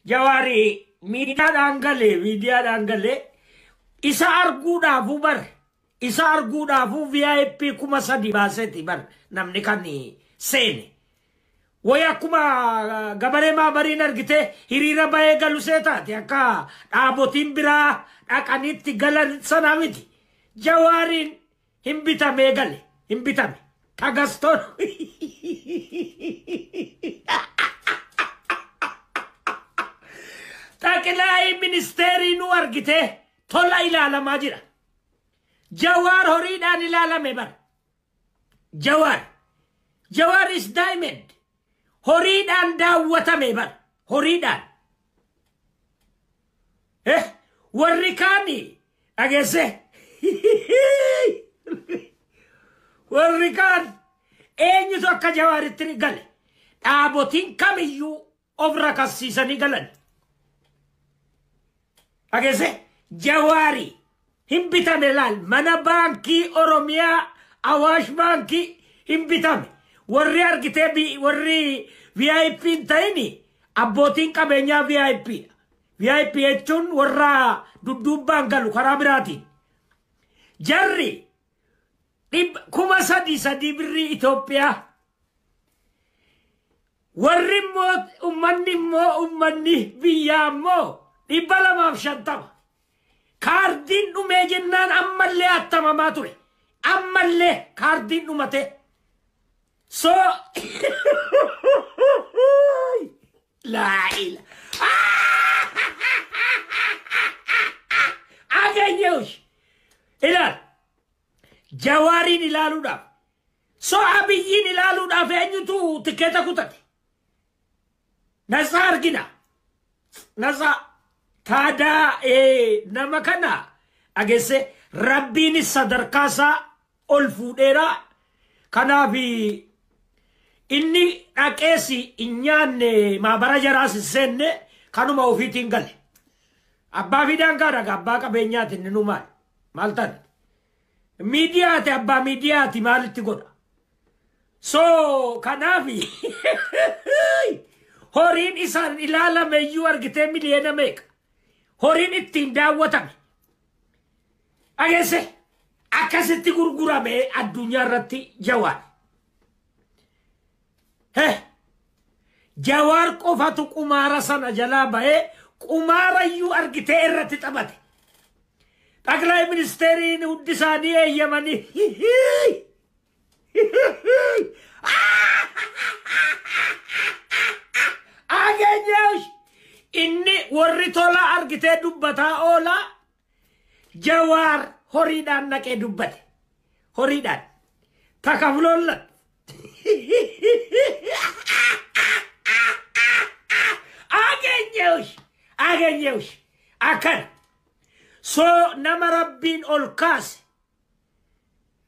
Jawari media dangale video dangale isa arguudhaaf bar isa arguudhaaf VIP kuma sadi baaseti bar namni kan seene waya kuma gabare ma barin argite hiriira baye galu seetaati akka dhaabotiin biraa dhaqanitti galan sanamiti Jawarin himbitame gale himbitame kagaston Takilai ministeri nu argite tola ilala majira Jawar horidan ilala mebar Jawar is diamond horidan dawata mebar horidan warrikani agese warrikan enyu tokka Jawaritti gale dhaabotiin kamiyyuu of rakasisani galan Agese Jawari himbitame lal mana banki Oromia Awash banki himbitame warri argite bi warri VIP taini abbotin qabenya VIP jechuun warra duddubbaan galu karaa biraatiin jarri kuma sadi birri Itoophiyaa warri ummanni biyyaa immoo Ibala maaf shantama kaardin dhume jennaan ammallee attamamaa ture ammallee kaardin dhumate so la ila aganyush ilal Jawarin ilaaluudhaaf so Abiyyin ilaaluudhaaf eenyutu tikkeeta kutate nasa argina nasa Tada nama kana agese Rabbiin sadarkaasa ol fuudheera kanaafi inni dhaqeesi inyaanne maabara jaraas seenne kanuma ofiitiin gale abbaa fidaan gaadhaga abbaa qabeenyaati inni nu maal tan miidiyaati abbaa miidiyaati maalitti godha so kanaafi horiin isaan ilaalameyyuu argitee miliyoona meeqa Horin ittiin daawwatame agese akkasitti gurgurame addunyaa irratti Jawar qofatu qumaara sana jalaa ba'ee qumaarayyuu argitee irratti taphate Taklay ministeriin hundi isaanii eeyyamanii ageenyeesh inni warri tola argite dubbata oola Jawar horiidhaan naqee dubbate horiidhaan takaflollat ageenyeesh akan so nama Rabbiin ol kaase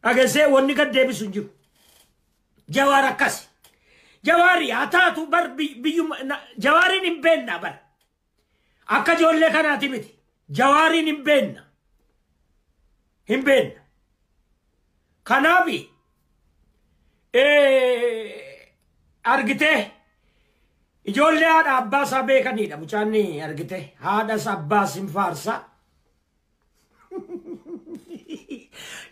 agese wanni gad deebisu jiru Jawar akkasi Jawari ataatu bar Jawarin himbenna bar akka jolle kanaati miti Jawarin himbenna kanaafi argite ijoollee haadha abbaasaa beekanidha mucaanni argite haadhas abbaas hin faarsa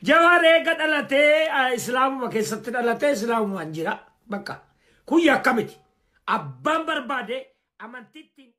Jawar eega dhalatee islaamuma keessatti dhalatee islaamumaan jira bakka Kuya kamiti abbaan barbaade amantittiin